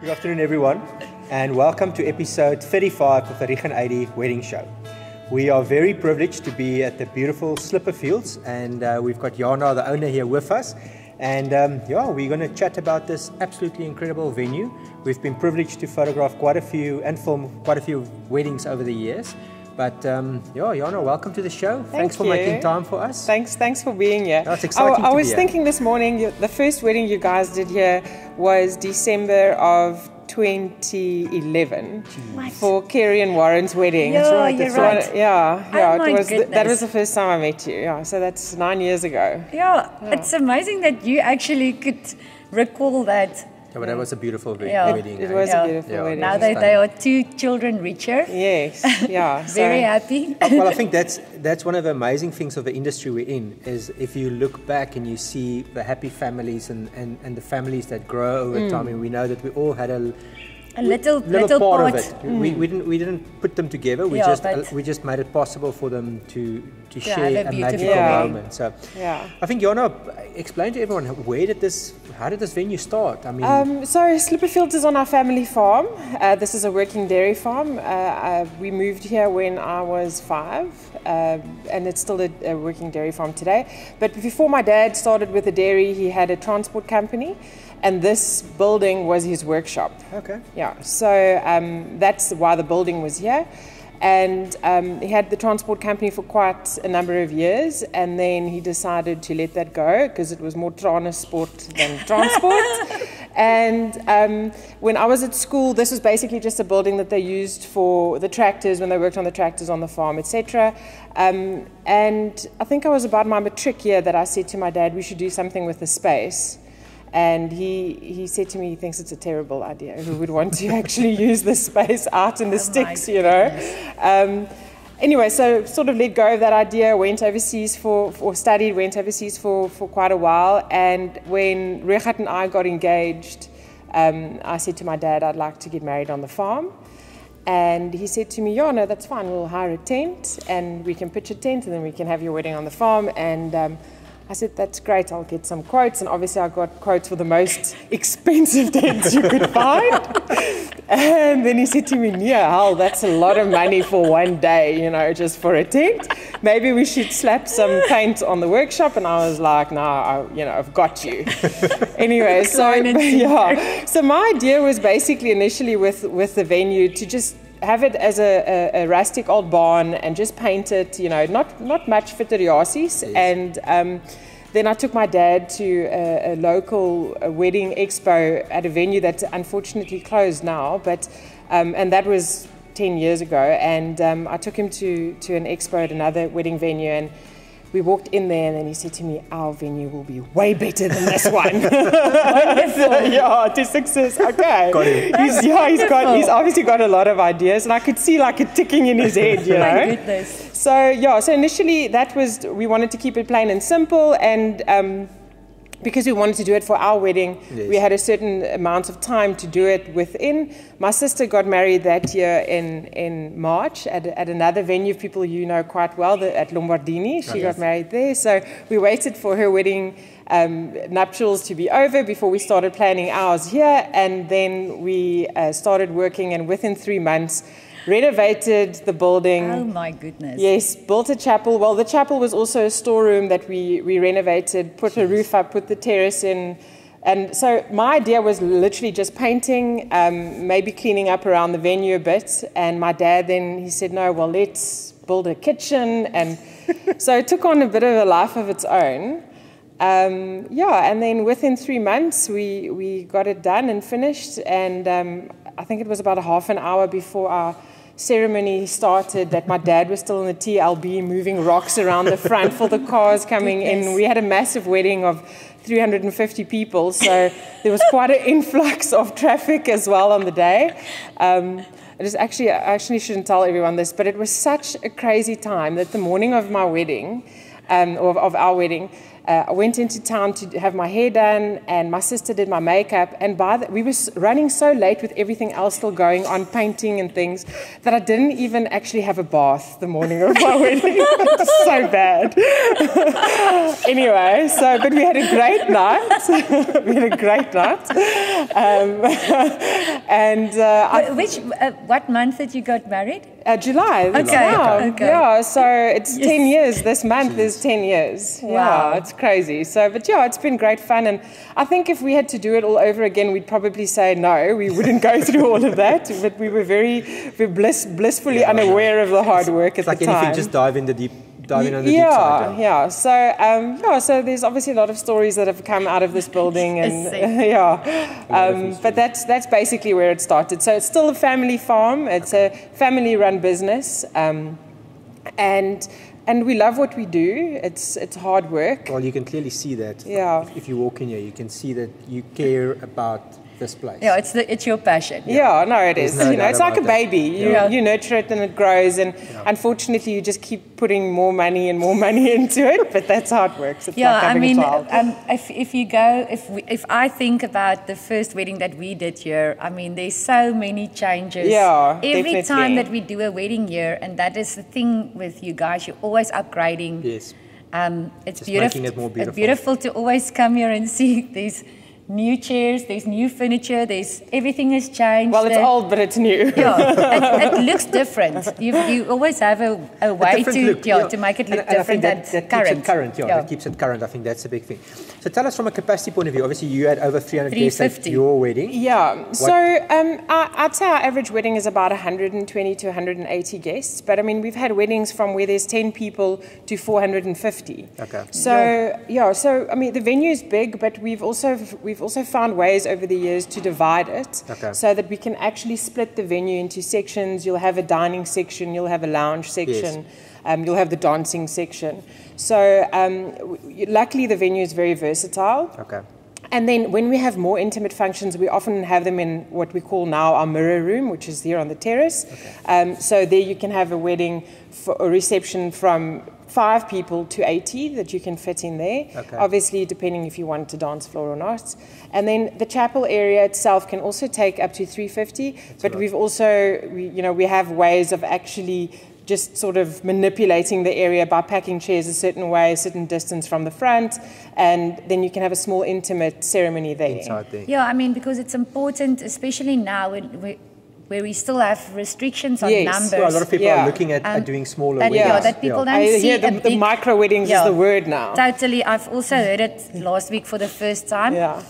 Good afternoon, everyone, and welcome to episode 35 of the Rieg AD Wedding Show. We are very privileged to be at the beautiful Slipperfields, and we've got Jana, the owner, here with us. And we're going to chat about this absolutely incredible venue. We've been privileged to photograph quite a few and film quite a few weddings over the years. But Jana, welcome to the show. Thanks for making time for us. Thanks for being here. No, it's exciting I was thinking this morning, the first wedding you guys did here was December of 2011 for Kerry and Warren's wedding. Yeah, that's right. That was the first time I met you. Yeah, so that's 9 years ago. Yeah, it's amazing that you actually could recall that. Yeah, but that was a beautiful wedding. It was a beautiful wedding. Now that they are 2 children richer. Yes, yeah. Very happy. Well, I think that's one of the amazing things of the industry we're in, is if you look back and you see the happy families and the families that grow over time, and we know that we all had a little part of it. We didn't put them together. We just made it possible for them to share a magical moment. So I think Jana, explain to everyone, how did this venue start? I mean, so Slipperfields is on our family farm. This is a working dairy farm. We moved here when I was 5, and it's still a working dairy farm today. But before my dad started with the dairy, he had a transport company. And this building was his workshop. Okay. Yeah, so that's why the building was here. And he had the transport company for quite a number of years, and then he decided to let that go because it was more transport than transport. And when I was at school, this was basically just a building that they used for the tractors when they worked on the tractors on the farm, etc. And I think I was about my matric year that I said to my dad, we should do something with the space. And he said to me, he thinks it's a terrible idea. Who would want to actually use the space out in the sticks, you know? Anyway, so sort of let go of that idea, went overseas went overseas for quite a while. And when Rieg and I got engaged, I said to my dad, I'd like to get married on the farm. And he said to me, yeah, no, that's fine. We'll hire a tent and we can pitch a tent and then we can have your wedding on the farm. And I said, that's great, I'll get some quotes. And obviously I got quotes for the most expensive tents you could find. And then he said to me, yeah, hell, that's a lot of money for one day, you know, just for a tent. Maybe we should slap some paint on the workshop. And I was like, no, I've got you. Anyway, so my idea was basically initially with the venue to just have it as a rustic old barn and just paint it, you know, not much fiteriasis. Yes. And then I took my dad to a local wedding expo at a venue that's unfortunately closed now, but and that was 10 years ago. And I took him to an expo at another wedding venue, and we walked in there, and then he said to me, our venue will be way better than this one. Yeah, to success. Okay. Got him. He's obviously got a lot of ideas, and I could see like it ticking in his head, you know. My goodness. So initially we wanted to keep it plain and simple, and because we wanted to do it for our wedding, we had a certain amount of time to do it within. My sister got married that year in March at another venue of people you know quite well, at Lombardini. She got married there. So we waited for her wedding nuptials to be over before we started planning ours here. And then we started working, and within 3 months, renovated the building. Oh my goodness. Yes, built a chapel. Well, the chapel was also a storeroom that we renovated, put a roof up, put the terrace in. And so my idea was literally just painting, maybe cleaning up around the venue a bit. And my dad then, he said, no, well, let's build a kitchen. And so it took on a bit of a life of its own. And then within 3 months, we got it done and finished. And I think it was about a half an hour before our ceremony started that my dad was still in the TLB moving rocks around the front for the cars coming in. We had a massive wedding of 350 people, so there was quite an influx of traffic as well on the day. It is actually, I actually shouldn't tell everyone this, but it was such a crazy time that the morning of my wedding, of our wedding, I went into town to have my hair done, and my sister did my makeup. And we were running so late with everything else still going on, painting and things, that I didn't even actually have a bath the morning of my wedding. It was so bad. Anyway, but we had a great night. We had a great night. What month did you got married? July. Okay. Yeah, so it's 10 years. This month is 10 years. Wow. Yeah, it's crazy. So, but yeah, it's been great fun. And I think if we had to do it all over again, we'd probably say no. We wouldn't go through all of that. But we were blissfully unaware of the hard work at the time. It's like anything, just dive on the deep side. Yeah. So there's obviously a lot of stories that have come out of this building, and but that's basically where it started. So it's still a family farm. It's a family-run business, and we love what we do. It's hard work. Well, you can clearly see that. Yeah. If you walk in here, you can see that you care about this place. Yeah, it's your passion. Yeah, no, it is. No it's like a baby. You nurture it and it grows, and unfortunately, you just keep putting more money into it. But that's how it works. It's like having a child. If I think about the first wedding that we did here, I mean, there's so many changes. Yeah, every time that we do a wedding here, and that is the thing with you guys. You're always upgrading. Yes. It's just beautiful. making it more beautiful. It's beautiful to always come here and see these new chairs, there's new furniture, everything has changed. Well, it's old, but it's new. Yeah, it looks different. You always have a way to make it look different and current. That keeps it current. I think that's a big thing. So tell us from a capacity point of view, obviously you had over 300 guests at your wedding. Yeah, so I'd say our average wedding is about 120 to 180 guests, but I mean, we've had weddings from where there's 10 people to 450. Okay. So I mean, the venue is big, but we've also found ways over the years to divide it so that we can actually split the venue into sections. You'll have a dining section, you'll have a lounge section, you'll have the dancing section. So luckily the venue is very versatile. Okay. And then when we have more intimate functions, we often have them in what we call now our mirror room, which is here on the terrace. Okay. So there you can have a wedding for a reception from 5 people to 80 that you can fit in there. Okay. Obviously, depending if you want a dance floor or not. And then the chapel area itself can also take up to 350. That's but right. We've also, we have ways of actually just sort of manipulating the area by packing chairs a certain way, a certain distance from the front, and then you can have a small intimate ceremony there. Inside there. Yeah, I mean, because it's important, especially now where we still have restrictions on numbers. Well, a lot of people are looking at doing smaller weddings. Yeah, that people don't see. The micro weddings is the word now. Totally. I've also heard it last week for the first time. Yeah.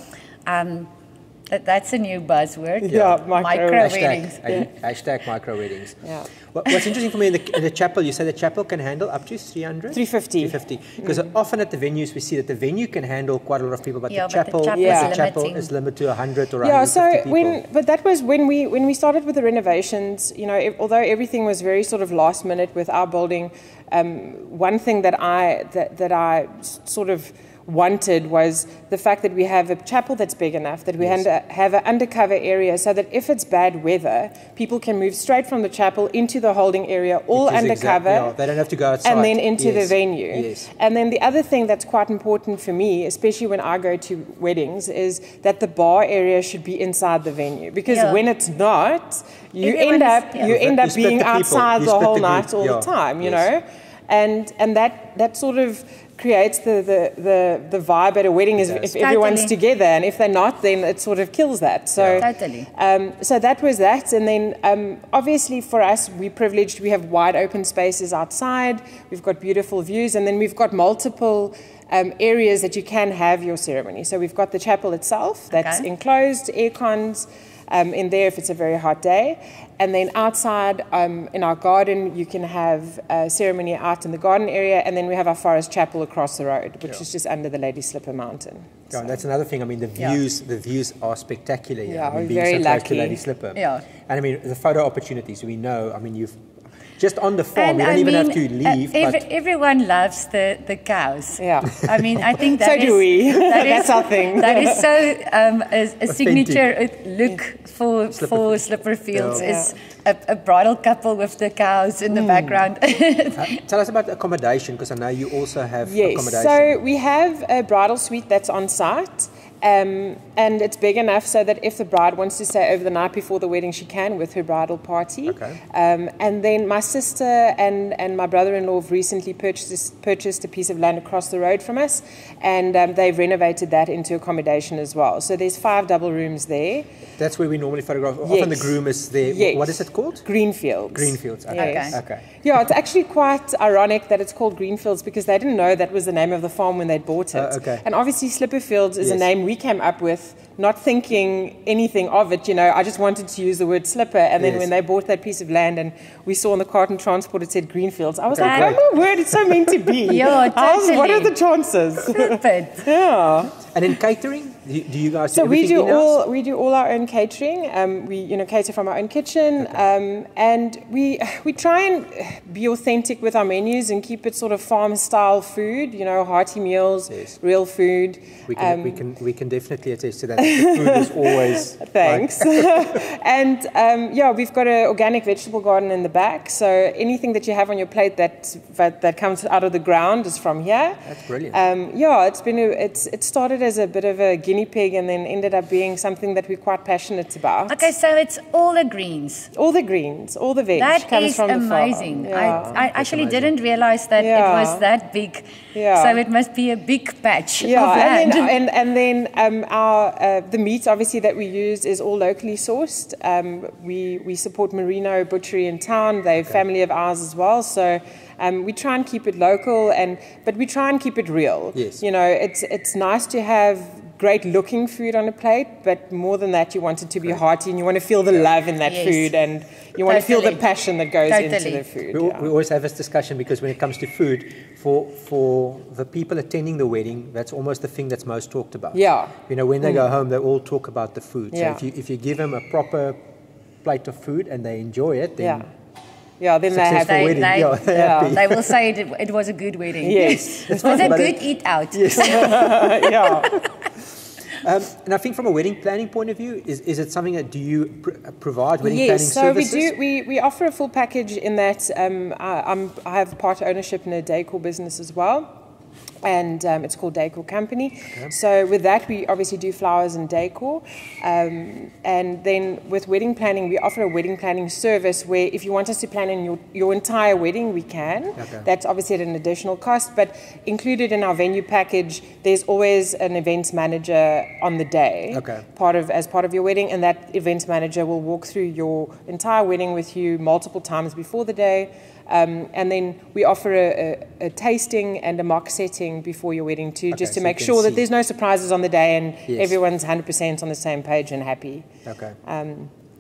That's a new buzzword. Yeah, micro weddings. Hashtag micro weddings. Yeah. What's interesting for me in the chapel, you say the chapel can handle up to 300? 350. Because often at the venues we see that the venue can handle quite a lot of people, but the chapel is limited to 100 or 150 people. But that was when we started with the renovations, although everything was very sort of last minute with our building, one thing that I sort of wanted was the fact that we have a chapel that's big enough, that we have an undercover area so that if it's bad weather, people can move straight from the chapel into the holding area, all undercover. They don't have to go outside. And then into the venue. Yes. And then the other thing that's quite important for me, especially when I go to weddings, is that the bar area should be inside the venue. Because when it's not, you end up being outside the whole night all the time, you know? And that sort of creates the vibe at a wedding is if everyone's together, and if they're not, then it sort of kills that. So so that was that, and then obviously for us, we're privileged. We have wide open spaces outside. We've got beautiful views, and then we've got multiple areas that you can have your ceremony. So we've got the chapel itself that's enclosed, air cons in there if it's a very hot day. And then outside in our garden, you can have a ceremony out in the garden area. And then we have our forest chapel across the road, which is just under the Lady Slipper Mountain. Yeah, that's another thing. I mean, the views are spectacular here. Yeah, I mean, we're very so close lucky. to Lady Slipper. Yeah. And I mean, the photo opportunities, we know, I mean, just on the farm. You don't even have to leave. Everyone loves the cows. Yeah. I mean, I think so do we. That's our thing. That is so a signature look for Slipperfields is a bridal couple with the cows in the background. Tell us about accommodation, because I know you also have accommodation. So we have a bridal suite that's on site. And it's big enough so that if the bride wants to stay over the night before the wedding, she can with her bridal party. Okay. And then my sister and my brother-in-law have recently purchased a piece of land across the road from us, and they've renovated that into accommodation as well. So there's 5 double rooms there. That's where we normally photograph. Often the groom is there. Yes. What is it called? Greenfields. Greenfields. Okay. Yes. Okay. Yeah, it's actually quite ironic that it's called Greenfields because they didn't know that was the name of the farm when they bought it. Okay. And obviously Slipperfields is a name we came up with, not thinking anything of it. You know, I just wanted to use the word slipper, and then when they bought that piece of land and we saw on the carton transport it said Greenfields, I was like, oh my word, it's so meant to be. Yeah, totally. What are the chances? Perfect. Yeah. And in catering, do you guys do everything in-house? we do all our own catering. We cater from our own kitchen, and we try and be authentic with our menus and keep it sort of farm style food. You know, hearty meals, real food. We can definitely attest to that. The food is always thanks. And we've got an organic vegetable garden in the back. So anything that you have on your plate that comes out of the ground is from here. That's brilliant. It started as a bit of a guinea pig and then ended up being something that we're quite passionate about. Okay, so it's all the greens. All the greens, all the veg that comes from amazing. the farm. I actually didn't realize that it was that big. Yeah. So it must be a big patch of land. And then the meat obviously that we use is all locally sourced. We support Merino Butchery in town. They're a family of ours as well. So we try and keep it local, but we try and keep it real. Yes. You know, it's nice to have great looking food on a plate, but more than that, you want it to be hearty and you want to feel the love in that food, and you want to feel the passion that goes into the food. We always have this discussion because when it comes to food, for the people attending the wedding, that's almost the thing that's most talked about. Yeah. You know, when they go home, they all talk about the food. So if you give them a proper plate of food and they enjoy it, then then they will say it was a good wedding. Yes. It was a good eat out. Yes. Yeah. And I think from a wedding planning point of view, is it something that do you provide wedding planning services? Yes, so we offer a full package in that I have part ownership in a decor business as well. And it's called Decor Company. Okay. So with that, we obviously do flowers and decor. And then with wedding planning, we offer a wedding planning service where if you want us to plan in your entire wedding, we can. Okay. That's obviously at an additional cost. But included in our venue package, there's always an events manager on the day, as part of your wedding. And that events manager will walk through your entire wedding with you multiple times before the day. And then we offer a tasting and a mock setting before your wedding too, just to make sure that there's no surprises on the day and everyone's 100% on the same page and happy. Okay.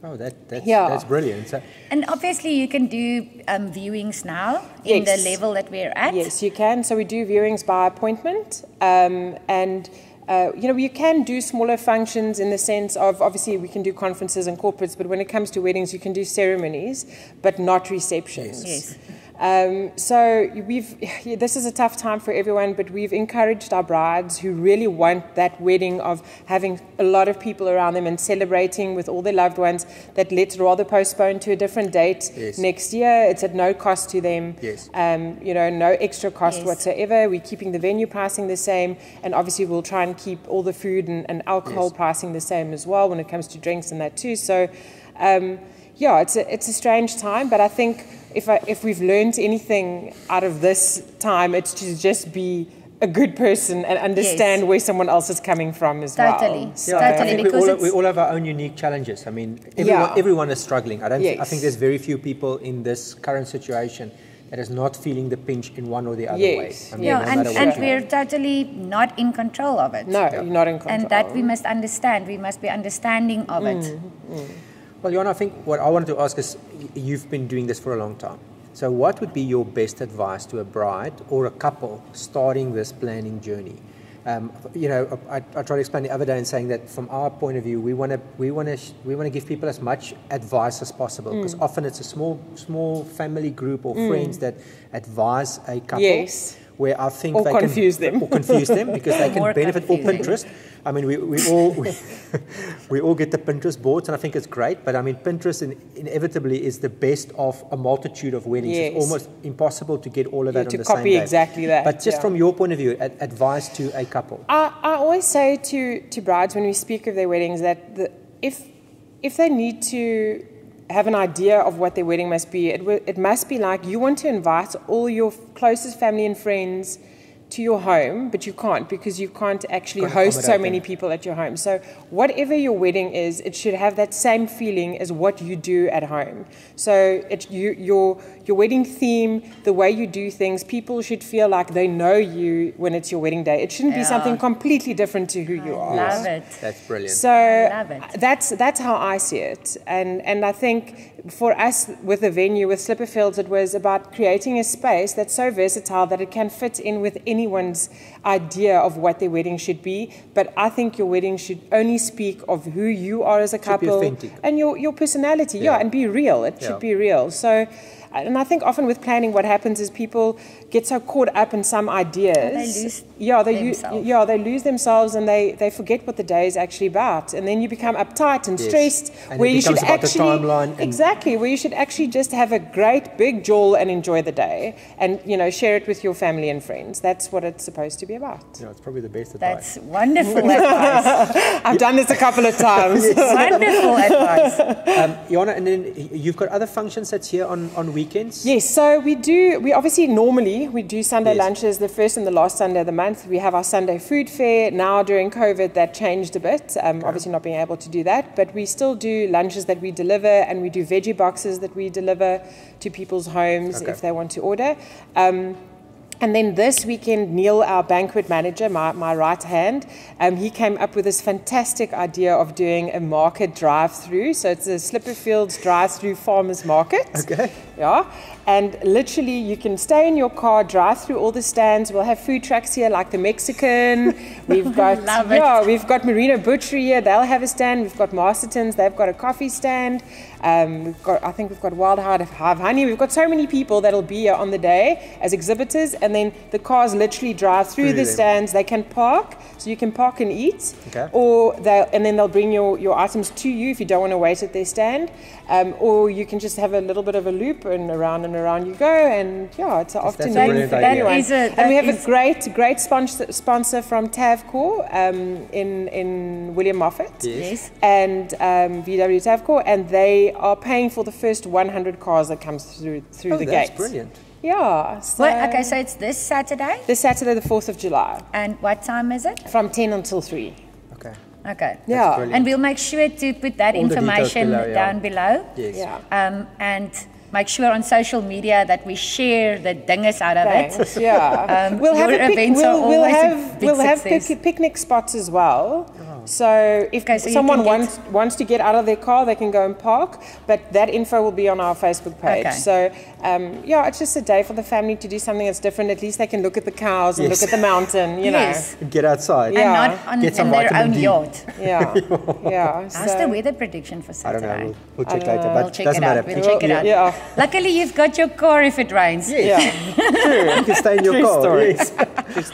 That's brilliant. So, and obviously you can do viewings now in the level that we're at. Yes, you can. So we do viewings by appointment, you can do smaller functions in the sense of, obviously, we can do conferences and corporates, but when it comes to weddings, you can do ceremonies, but not receptions. Yes. So this is a tough time for everyone, but we've encouraged our brides who really want that wedding of having a lot of people around them and celebrating with all their loved ones, that let's rather postpone to a different date next year. It's at no cost to them. Yes. No extra cost whatsoever. We're keeping the venue pricing the same, and obviously we'll try and keep all the food and alcohol pricing the same as well when it comes to drinks and that too. So, it's a strange time, but I think if we've learned anything out of this time, it's to just be a good person and understand where someone else is coming from as well. Totally. I think we all have our own unique challenges. I mean, everyone is struggling. I think there's very few people in this current situation that is not feeling the pinch in one or the other way. I mean, and we're totally not in control of it. No, you're not in control. And that we must understand. We must be understanding of it. Well, Jana, I think what I wanted to ask is, you've been doing this for a long time. So what would be your best advice to a bride or a couple starting this planning journey? you know, I tried to explain the other day in saying that from our point of view, we want to give people as much advice as possible, because often it's a small family group or friends that advise a couple. Yes. Where I think or they confuse can them. confuse them because they can More benefit. Or confusing. Pinterest. I mean, we all get the Pinterest boards, and I think it's great. But I mean, Pinterest inevitably is the best of a multitude of weddings. Yes. It's almost impossible to get all of that on the same day. To copy exactly that. But just from your point of view, advice to a couple. I always say to brides when we speak of their weddings that if they need to have an idea of what their wedding must be, it must be like you want to invite all your closest family and friends to your home, but you can't because you can't actually host so many people at your home. So whatever your wedding is, it should have that same feeling as what you do at home. So your wedding theme, the way you do things, people should feel like they know you when it's your wedding day. It shouldn't be something completely different to who you are. Love it. That's brilliant. So love it. that's how I see it. And I think for us with the venue, with Slipperfields, it was about creating a space that's so versatile that it can fit in with anyone's idea of what their wedding should be. But I think your wedding should only speak of who you are as a couple and your personality. Yeah, and be real. It should be real. So, and I think often with planning, what happens is people get so caught up in some ideas. They lose themselves and they forget what the day is actually about. And then you become uptight and stressed. And where it you should becomes about actually the timeline. Exactly, where you should actually just have a great big jewel and enjoy the day, and share it with your family and friends. That's what it's supposed to be about. Yeah, it's probably the best advice. That's wonderful advice. I've done this a couple of times. Wonderful advice. Jana, and then you've got other functions that's here on weekends? Yes, so we obviously normally we do Sunday lunches the first and the last Sunday of the month. We have our Sunday food fair. Now during COVID that changed a bit, obviously not being able to do that, but we still do lunches that we deliver, and we do veggie boxes that we deliver to people's homes if they want to order. And then this weekend, Neil, our banquet manager, my right hand, he came up with this fantastic idea of doing a market drive-through. So it's a Slipperfields drive-through farmers market. Okay. Yeah. And literally, you can stay in your car, drive through all the stands. We'll have food trucks here, like the Mexican. We've got we've got Merino Butchery here. They'll have a stand. We've got Masterton's. They've got a coffee stand. We've got Wild Hive Honey. We've got so many people that'll be here on the day as exhibitors, and then the cars literally drive through the stands. They can park, so you can park and eat, and then they'll bring your items to you if you don't want to wait at their stand, or you can just have a little bit of a loop and around you go, and it's an afternoon for anyone. And we have a great sponsor from Tavcor in William Moffat, and VW Tavcor, and they are paying for the first 100 cars that comes through the gate. That's brilliant. Yeah. So it's this Saturday? This Saturday, the 4th of July. And what time is it? From 10 until 3. Okay. Yeah. And we'll make sure to put that information down below. Yes. Yeah. And make sure on social media that we share the dingus out of it. Yeah. We'll have picnic spots as well. So if someone wants to get out of their car, they can go and park. But that info will be on our Facebook page. Okay. So it's just a day for the family to do something that's different. At least they can look at the cows and look at the mountain, you know. Get outside. And not in their own yacht. Yeah. How's the weather prediction for Saturday? I don't know. We'll check later. But it doesn't matter. We'll check it out. Yeah. Luckily, you've got your car if it rains. Yes. True. You can stay in your car. Story. Yes.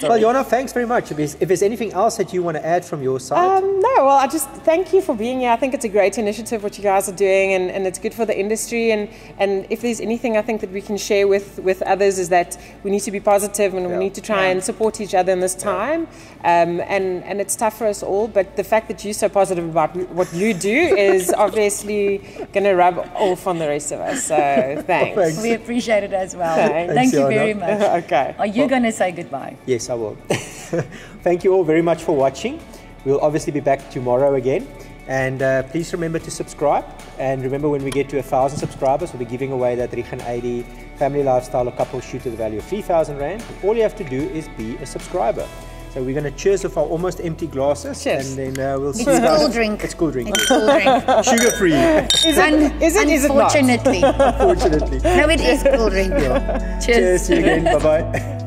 Well, Jana, thanks very much. If there's anything else that you want to add from your side? No, well, I just thank you for being here. I think it's a great initiative what you guys are doing, and it's good for the industry. And if there's anything I think that we can share with others is that we need to be positive, and we need to try and support each other in this time. And it's tough for us all, but the fact that you're so positive about what you do is obviously going to rub off on the rest of us. So thanks. Thanks. We appreciate it as well. Thanks, Thank you very much. Okay. Are you going to say goodbye? Yes, I will. Thank you all very much for watching. We'll obviously be back tomorrow again. And please remember to subscribe. And remember, when we get to 1,000 subscribers, we'll be giving away that Rieg AD Family Lifestyle, a couple shoot to the value of 3,000 Rand. All you have to do is be a subscriber. So we're going to cheers with our almost empty glasses. Cheers. And then we'll see. It's cool drink. It's cool drink. It's cool drink. Sugar-free. Is it not? Unfortunately. Unfortunately. No, it is cool drink. Yeah. Cheers. Cheers. See you again. Bye-bye.